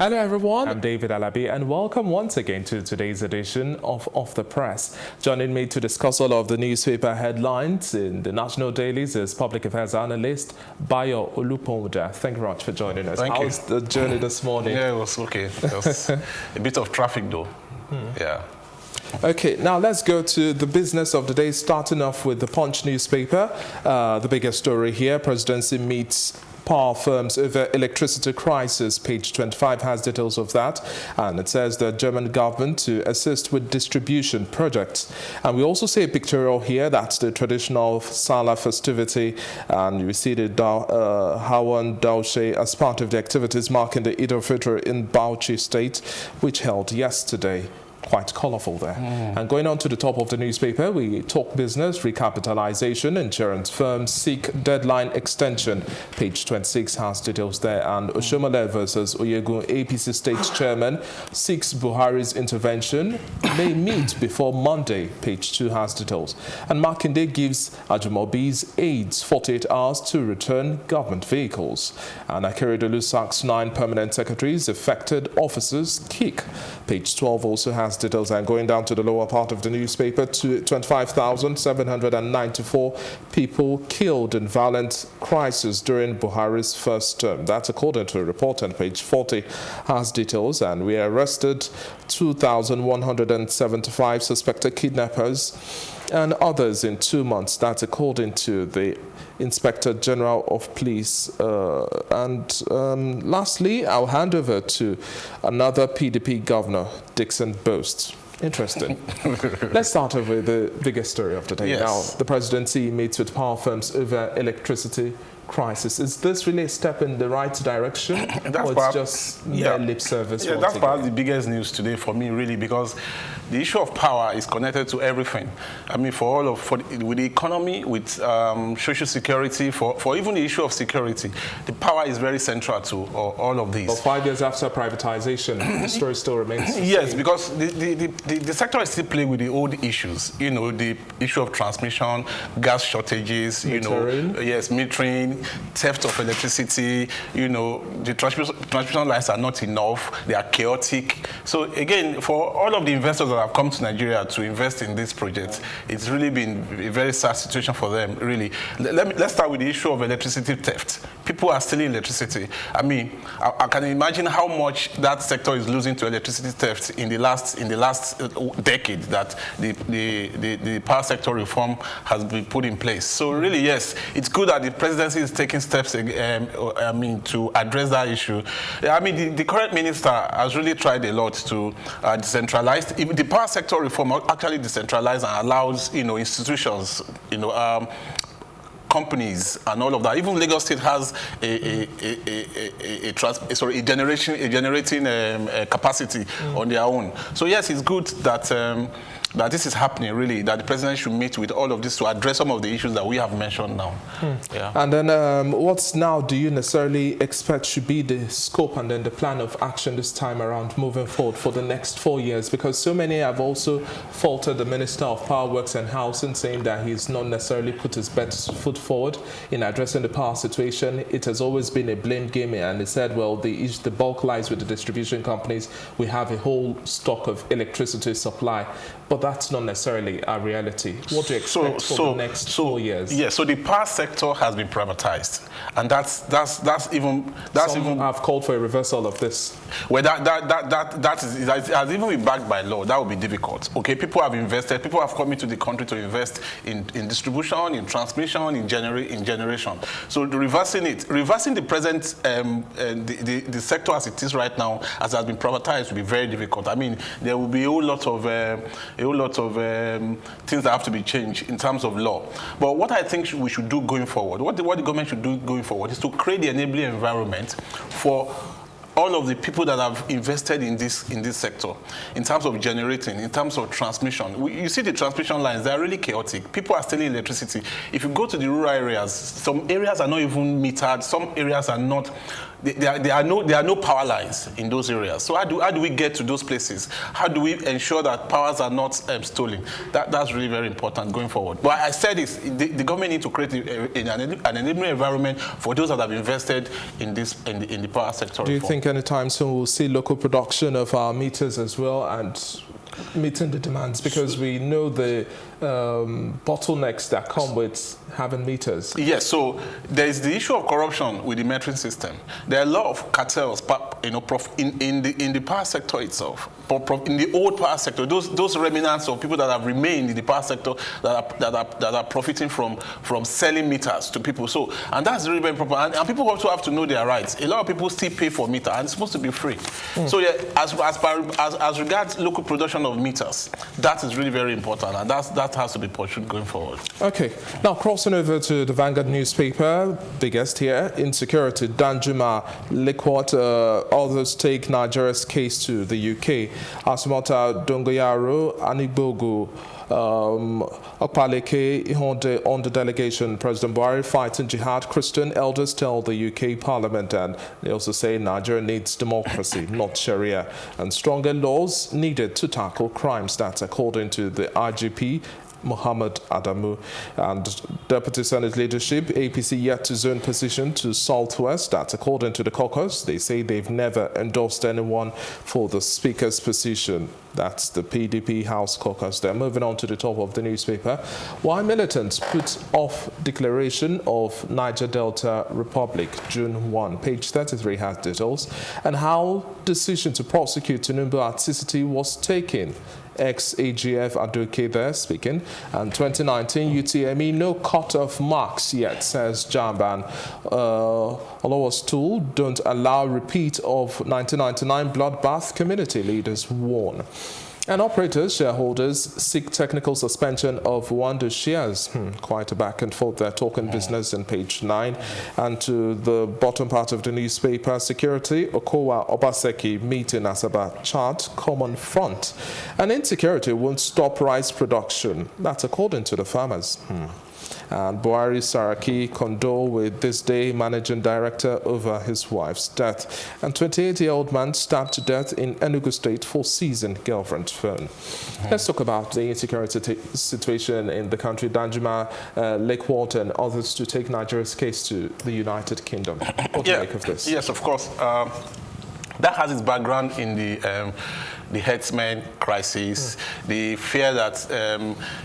Hello everyone, I'm David Alabi and welcome once again to today's edition of Off the Press. Joining me to discuss all of the newspaper headlines in the national dailies is public affairs analyst Bayo Olupohunda. Thank you very much for joining us. How's the journey this morning? Yeah, it was okay. It was a bit of traffic though. Yeah. Okay, now let's go to the business of the day, starting off with the Punch newspaper. The biggest story here, presidency meets power firms over electricity crisis. Page 25 has details of that, and it says the German government to assist with distribution projects. And we also see a pictorial here, that's the traditional Salah festivity, and we see the Hawan Daushe as part of the activities marking the Eid al-Fitr in Bauchi State, which held yesterday. Quite colorful there. And going on to the top of the newspaper, we talk business, recapitalization, insurance firms seek deadline extension. Page 26 has details there. And Oshomole versus Oyegun APC state chairman seeks Buhari's intervention, may meet before Monday. Page 2 has details. And Makinde gives Ajimobi's aides 48 hours to return government vehicles. And Akeredolu sacks 9 permanent secretaries, affected officers kick. Page 12 also has details, and going down to the lower part of the newspaper, 25,794 people killed in violent crisis during Buhari's first term. That's according to a report on page 40 has details, and we arrested 2,175 suspected kidnappers and others in 2 months. That's according to the Inspector General of Police. Lastly, I'll hand over to another PDP governor, Dixon Boast. Interesting. Let's start off with the biggest story of the day. Yes. Now, the presidency meets with power firms over electricity crisis. Is this really a step in the right direction, or it's just lip service? Yeah, that's perhaps the biggest news today for me, really, because the issue of power is connected to everything. I mean, with the economy, with social security, for even the issue of security, the power is very central to all of these. But 5 years after privatization, the story still remains the yes, same. Because the sector is still playing with the old issues. You know, the issue of transmission, gas shortages, metering, theft of electricity, the transmission lines are not enough, they are chaotic. So again, for all of the investors that have come to Nigeria to invest in this project, it's really been a very sad situation for them, really. Let's start with the issue of electricity theft. People are stealing electricity. I mean, I can imagine how much that sector is losing to electricity theft in the last decade that the power sector reform has been put in place. So really, yes, it's good that the presidency is taking steps, to address that issue. I mean, the current minister has really tried a lot to decentralize. The power sector reform actually decentralizes and allows, institutions, companies and all of that. Even Lagos State has a generating capacity on their own. So yes, it's good that that this is happening, really, that the president should meet with all of this to address some of the issues that we have mentioned now. Yeah. And then what now do you necessarily expect should be the scope and then the plan of action this time around moving forward for the next 4 years? Because so many have also faulted the Minister of Power Works and Housing, saying that he's not necessarily put his best foot forward in addressing the power situation. It has always been a blame game, and he said, well, the bulk lies with the distribution companies. We have a whole stock of electricity supply. But that's not necessarily a reality. What do you expect for the next 4 years? Yeah, so the power sector has been privatized, and that's even have called for a reversal of this. Well, that has even been backed by law. That would be difficult. Okay, people have invested. People have come into the country to invest in distribution, in transmission, in generation. So reversing the present the sector as it is right now, as it has been privatized, will be very difficult. I mean, there will be a whole lot of things that have to be changed in terms of law. But what I think we should do going forward, what the government should do going forward, is to create the enabling environment for all of the people that have invested in this sector, in terms of generating, in terms of transmission. You see the transmission lines, they are really chaotic. People are stealing electricity. If you go to the rural areas, some areas are not even metered, some areas are not there are no power lines in those areas. So how do we get to those places? How do we ensure that powers are not stolen? That's really very important going forward. But I said this: the government needs to create an enabling environment for those that have invested in this in the power sector. Do you think anytime soon we'll see local production of our meters as well and meeting the demands? Because we know the bottlenecks that come with having meters. Yes, so there is the issue of corruption with the metering system. There are a lot of cartels, in the power sector itself. In the old power sector, those remnants of people that have remained in the power sector that are profiting from selling meters to people. So, and that's really very important. And people also have to know their rights. A lot of people still pay for meter, and it's supposed to be free. So, yeah, as regards local production of meters, that is really very important, and that has to be pursued going forward. Okay, now crossing over to the Vanguard newspaper, biggest here, insecurity, Danjuma, Liquid, others take Nigeria's case to the UK. Asumata Dongoyaro, Anigbogu, Okpaleke, on the delegation, President Buhari fighting jihad. Christian elders tell the UK Parliament, and they also say Nigeria needs democracy, not Sharia, and stronger laws needed to tackle crimes. That's according to the IGP, Muhammad Adamu. And Deputy Senate leadership, APC yet to zone position to Southwest. That's according to the caucus. They say they've never endorsed anyone for the Speaker's position. That's the PDP House caucus. They're moving on to the top of the newspaper. Why militants put off declaration of Niger Delta Republic, June 1. Page 33 has details. And how decision to prosecute Tinubu at CCT was taken. Ex-AGF Adoke there speaking. And 2019 UTME, no cut-off marks yet, says Jamban. Olawas tool don't allow repeat of 1999 bloodbath, community leaders warn. And operators, shareholders seek technical suspension of Wanda shares. Quite a back and forth there, talking business on page 9. And to the bottom part of the newspaper, security, Okowa Obaseki meeting Asaba chart, common front. And insecurity won't stop rice production. That's according to the farmers. And Buhari Saraki condole with this day managing director over his wife's death. And 28-year-old man stabbed to death in Enugu State for seizing girlfriend's phone. Let's talk about the insecurity situation in the country. Danjuma, Lakewater, and others to take Nigeria's case to the United Kingdom. What do you make of this? Yes, of course. That has its background in the herdsmen crisis, the fear that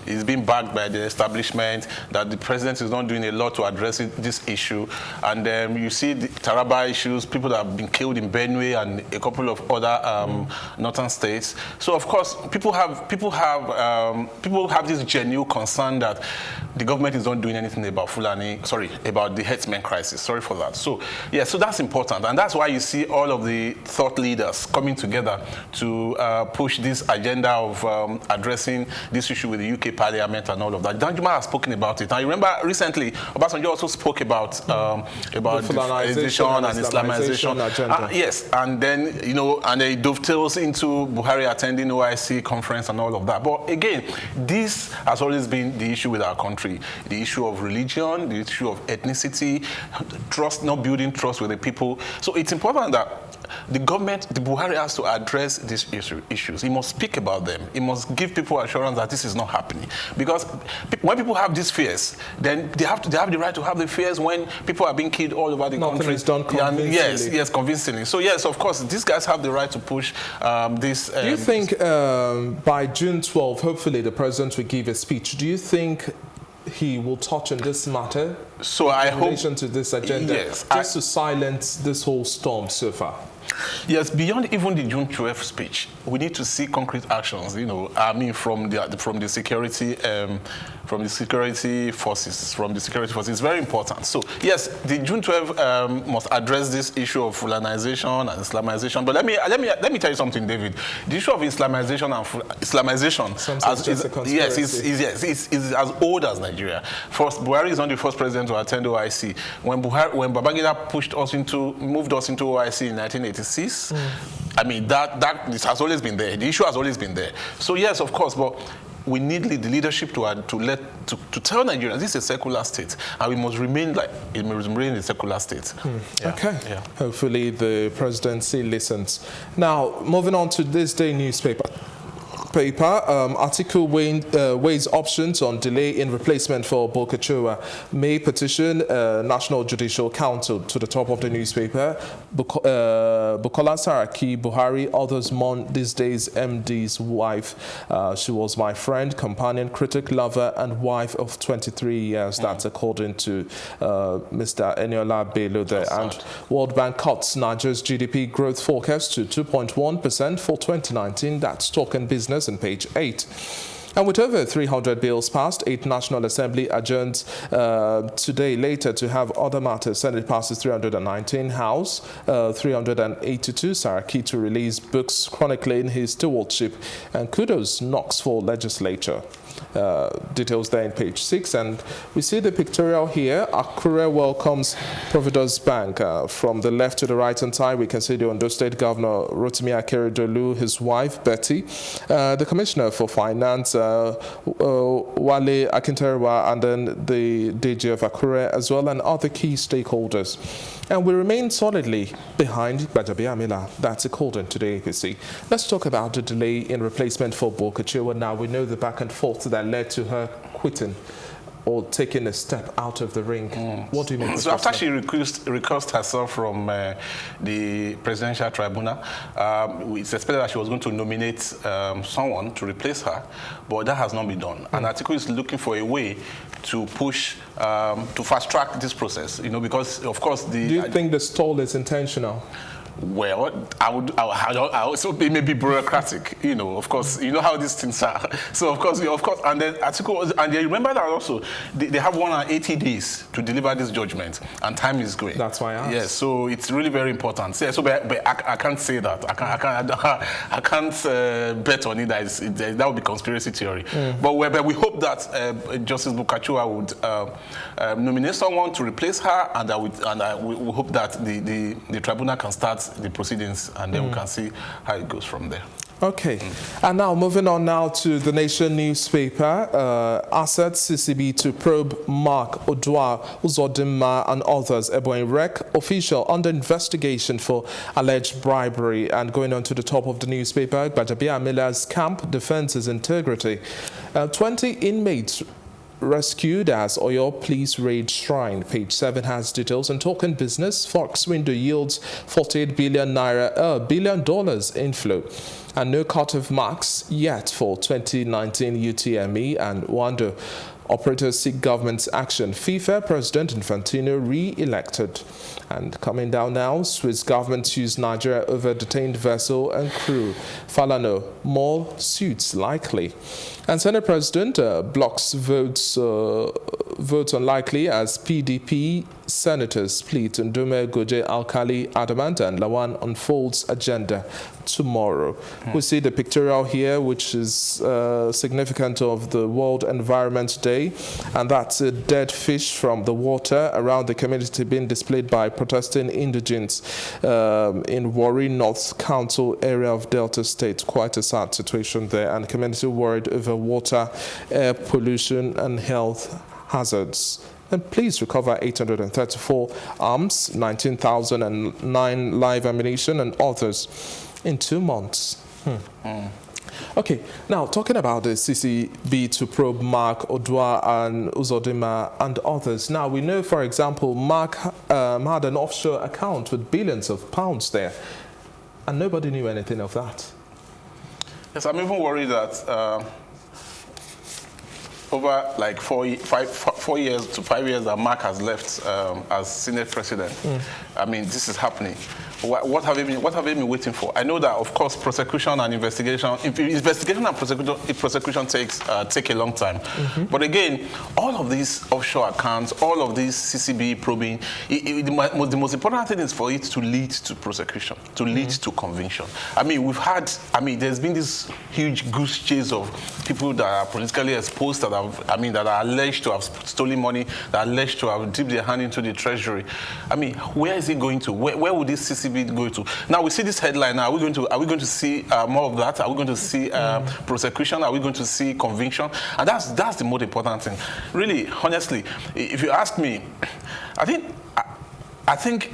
is being backed by the establishment, that the president is not doing a lot to address this issue. And you see the Taraba issues, people that have been killed in Benue and a couple of other northern states. So of course, people have this genuine concern that the government is not doing anything about about the herdsmen crisis. Sorry for that. So yeah, so that's important, and that's why you see all of the thought leaders coming together to push this agenda of addressing this issue with the UK Parliament and all of that. Danjuma has spoken about it. And you remember recently, Obasanjo also spoke about Islamization and Islamization agenda. Yes, and then and it dovetails into Buhari attending OIC conference and all of that. But again, this has always been the issue with our country: the issue of religion, the issue of ethnicity, trust, not building trust with the people. So it's important that the government, the Buhari, has to address these issues. He must speak about them. He must give people assurance that this is not happening. Because when people have these fears, then they have the right to have the fears when people are being killed all over the country. Nothing is done convincingly. Yes, convincingly. So yes, of course, these guys have the right to push this. Do you think by June 12, hopefully the president will give a speech? Do you think he will touch on this matter? So I hope, in relation to this agenda, yes, just to silence this whole storm so far. Yes, beyond even the June 12th speech, we need to see concrete actions. From the security forces. It's very important. So yes, the June 12th must address this issue of Fulanization and Islamization. But let me tell you something, David. The issue of Islamization is as old as Nigeria. First, Buhari is not the first president to attend OIC. When Babangida moved us into OIC in 1986. I mean, this has always been there. The issue has always been there. So yes, of course, but we need the leadership to tell Nigerians this is a secular state, and we must remain a secular state. Yeah. Okay. Yeah. Hopefully the presidency listens. Now, moving on to this day newspaper. Article weighs options on delay in replacement for Bokachua. May petition National Judicial Council to the top of the newspaper. Bukola Saraki Buhari, others mourn these days MD's wife. She was my friend, companion, critic, lover, and wife of 23 years. That's according to Mr. Eniola Bello there. And World Bank cuts Nigeria's GDP growth forecast to 2.1% for 2019. That's Talking Business on page 8. And with over 300 bills passed, 8 National Assembly adjourns today later to have other matters. Senate passes 319, House 382. Saraki to release books chronicling his stewardship, and kudos knocks for legislature. Details there in page 6, and we see the pictorial here. Akure welcomes Providence Bank. From the left to the right hand side, we can see the Ondo State Governor Rotimi Akeredolu, his wife Betty, the Commissioner for Finance Wale Akintarewa, and then the DG of Akure as well, and other key stakeholders. And we remain solidly behind Gbajabiamila Amila. That's according to the APC. Let's talk about the delay in replacement for Bokachua. Now, we know the back and forth that led to her quitting or taking a step out of the ring. What do you mean? So after she recused herself from the presidential tribunal, it's expected that she was going to nominate someone to replace her, but that has not been done. And Atiku is looking for a way to push, to fast track this process, you know, because of course the... Do you think the stall is intentional? Well, I would also be maybe bureaucratic, you know. Of course, you know how these things are. So of course, and then Atiku, and you remember that also they have 180 days to deliver this judgment, and time is going. That's why I asked. Yes, so it's really very important. So, but I can't say that. I can't bet on it. That would be conspiracy theory. But we hope that Justice Bokachua would nominate someone to replace her, and we hope that the tribunal can start the proceedings, and then we can see how it goes from there. Okay, and now moving on now to the Nation newspaper. Assets CCB to probe Mark Odua, Uzodinma and others. Ebonyi Rec official under investigation for alleged bribery. And going on to the top of the newspaper, Gbajabiamila's camp defends his integrity. 20 inmates rescued as Oyo Police raid shrine. Page 7 has details. And Talking Business, Fox window yields $48 billion inflow. And no cut-off marks yet for 2019 UTME. And Wando operators seek government's action. FIFA President Infantino re-elected. And coming down now, Swiss government used Nigeria over detained vessel and crew. Falano, more suits likely. And Senate President blocks votes unlikely as PDP senators split. Ndume, Goje, Alkali, Adamant and Lawan unfolds agenda tomorrow. We see the pictorial here, which is significant of the World Environment Day, and that's a dead fish from the water around the community being displayed by protesting indigents in Warri North Council area of Delta State. Quite a sad situation there, and community worried over water, air pollution and health hazards. And police recover 834 arms, 19,009 live ammunition and others in 2 months. Okay, now talking about the CCB to probe Mark Odua and Uzodinma and others. Now we know, for example, Mark had an offshore account with billions of pounds there, and nobody knew anything of that. Yes, I'm even worried that over like 4 years to 5 years that Mark has left as Senate President. I mean, this is happening. What have you been waiting for? I know that, of course, prosecution and investigation and prosecution take a long time. But again, all of these offshore accounts, all of these CCB probing, the most important thing is for it to lead to prosecution, to lead to conviction. I mean, there's been this huge goose chase of people that are politically exposed that are alleged to have stolen money that alleged to have dipped their hand into the treasury. I mean, where is it going to? Where would this CCB go to? Now we see this headline. Now are we going to see more of that? Are we going to see prosecution? Are we going to see conviction? And that's the most important thing. Really, honestly, if you ask me, I think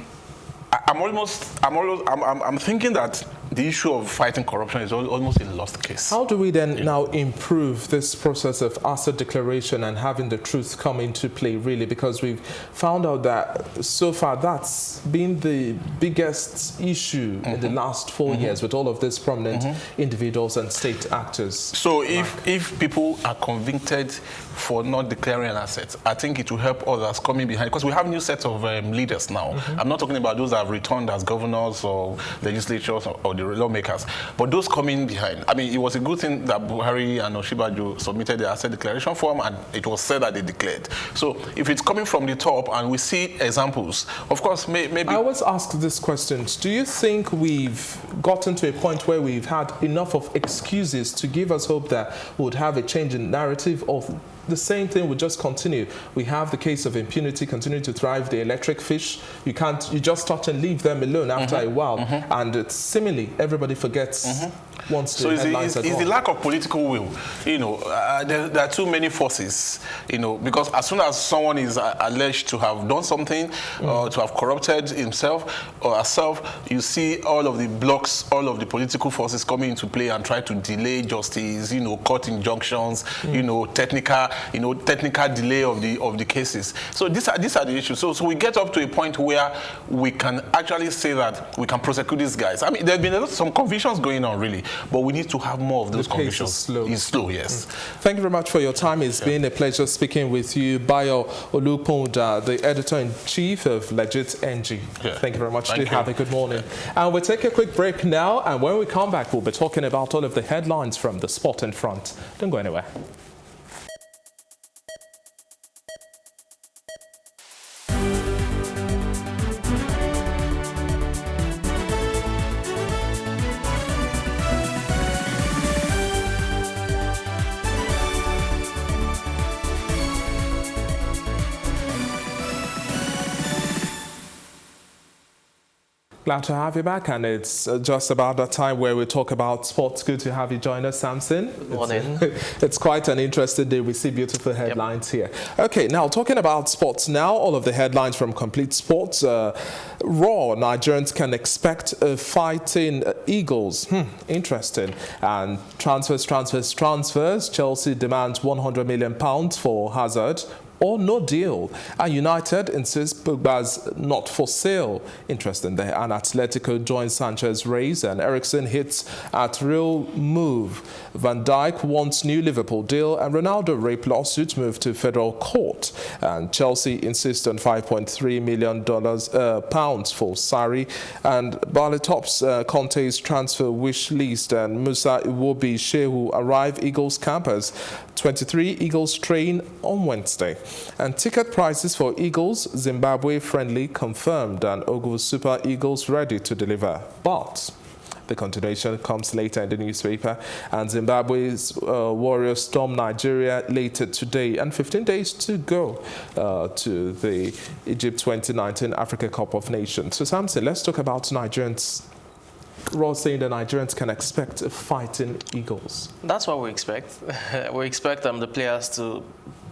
I'm thinking that the issue of fighting corruption is almost a lost case. How do we then now improve this process of asset declaration and having the truth come into play, really? Because we've found out that so far that's been the biggest issue in the last 4 years with all of these prominent individuals and state actors. So if people are convicted for not declaring an asset, I think it will help others coming behind, because we have new sets of leaders now. I'm not talking about those that have returned as governors or legislatures or the lawmakers, but those coming behind. I mean, it was a good thing that Buhari and Osinbajo submitted the asset declaration form, and it was said that they declared. So if it's coming from the top and we see examples, of course, maybe... I always ask this question. Do you think we've gotten to a point where we've had enough of excuses to give us hope that we would have a change in narrative, of the same thing would just continue? We have the case of impunity continue to thrive, the electric fish. You just touch and leave them alone after a while. And it's seemingly everybody forgets once the headlines are gone. It's the lack of political will. You know, there are too many forces, you know, because as soon as someone is alleged to have done something or to have corrupted himself or herself, you see all of the blocks, all of the political forces coming into play and try to delay justice, you know, court injunctions, you know, technical delay of the cases. So these are the issues. So we get up to a point where we can actually say that we can prosecute these guys. I mean, there have been some convictions going on, really, but we need to have more of those convictions. It's slow, yes. Thank you very much for your time. It's been a pleasure speaking with you, Bayo Olupohunda, the editor-in-chief of Legit NG. Thank you very much. Have a good morning. And we'll take a quick break now, and when we come back, we'll be talking about all of the headlines from the sporting front. Don't go anywhere. Glad to have you back, and it's just about that time where we talk about sports. Good to have you join us, Samson. Good morning. It's quite an interesting day. We see beautiful headlines here. Okay, now talking about sports now, all of the headlines from Complete Sports. Raw, Nigerians can expect fighting Eagles. Interesting. And transfers. Chelsea demands £100 million for Hazard, or no deal. And United insists Pogba's not for sale. Interesting there. And Atletico joins Sanchez race, and Eriksen hits at real move. Van Dijk wants new Liverpool deal, and Ronaldo rape lawsuit moved to federal court. And Chelsea insists on £5.3 million pounds for Sarri. And Bali tops Conte's transfer wish list, and Musa Iwobi Shehu arrive Eagles campus. 23 Eagles train on Wednesday. And ticket prices for Eagles Zimbabwe friendly confirmed, and Ogu Super Eagles ready to deliver. But the continuation comes later in the newspaper, and Zimbabwe's Warriors storm Nigeria later today, and 15 days to go to the Egypt 2019 Africa Cup of Nations. So Samson, let's talk about Nigerians. Raw saying the Nigerians can expect fighting Eagles. That's what we expect. We expect the players to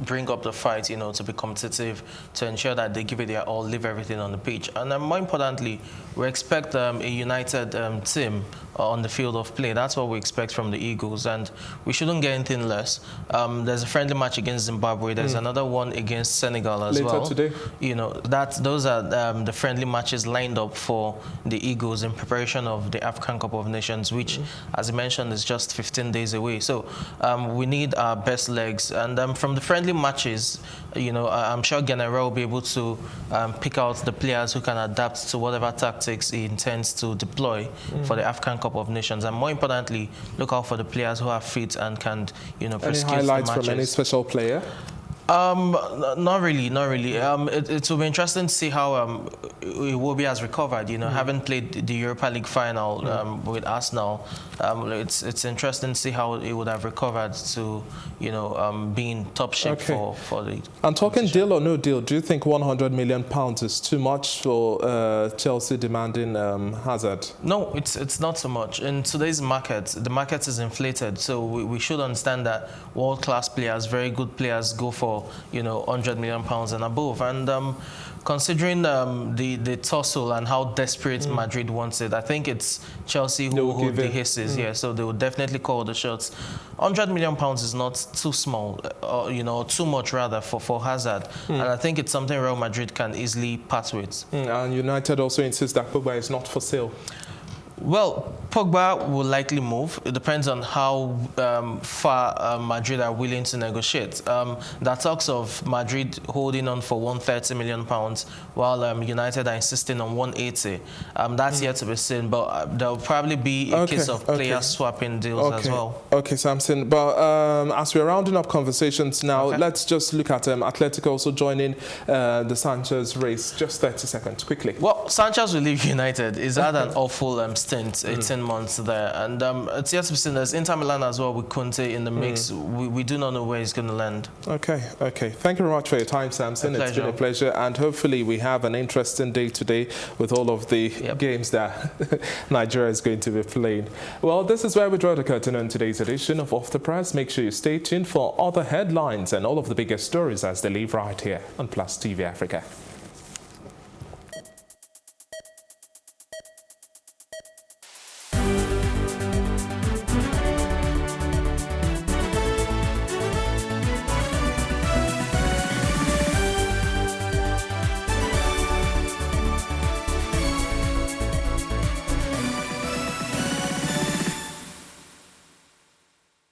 bring up the fight, you know, to be competitive, to ensure that they give it their all, leave everything on the pitch. And more importantly, we expect a united team on the field of play. That's what we expect from the Eagles, and we shouldn't get anything less. There's a friendly match against Zimbabwe. There's another one against Senegal as well. Later today. You know, those are the friendly matches lined up for the Eagles in preparation of the African Cup of Nations, which, as I mentioned, is just 15 days away. So we need our best legs. And from the friendly matches, you know, I'm sure General will be able to pick out the players who can adapt to whatever tactics he intends to deploy for the African Cup of Nations. And more importantly, look out for the players who are fit and can, you know, any highlights from any special player? Not really, not really. It will be interesting to see how Iwobi has recovered. You know, having played the Europa League final with Arsenal, it's interesting to see how he would have recovered to, you know, be in top shape for the. And talking deal or no deal, do you think £100 million is too much for Chelsea demanding Hazard? No, it's not so much. In today's market, the market is inflated, so we should understand that world-class players, very good players, go for, you know, £100 million and above. And considering the tussle and how desperate Madrid wants it, I think it's Chelsea who hold the hisses here, so they will definitely call the shots. £100 million is not too small, you know, too much rather for Hazard, and I think it's something Real Madrid can easily part with. And United also insists that Pogba is not for sale. Well, Pogba will likely move. It depends on how far Madrid are willing to negotiate. There are talks of Madrid holding on for £130 million, while United are insisting on 180. That's yet to be seen, but there will probably be a case of players swapping deals as well. Okay, Samson. But as we're rounding up conversations now, let's just look at Atletico also joining the Sanchez race. Just 30 seconds, quickly. Well, Sanchez will leave United. He's had an awful 18 months there, and it's yet to be seen. There's Inter Milan as well with Conte in the mix. We do not know where he's going to land. Okay. Thank you very much for your time, Samson. It's been a pleasure, and hopefully we have an interesting day today with all of the games that Nigeria is going to be playing. Well, this is where we draw the curtain on today's edition of Off the Press. Make sure you stay tuned for other headlines and all of the biggest stories as they live right here on Plus TV Africa.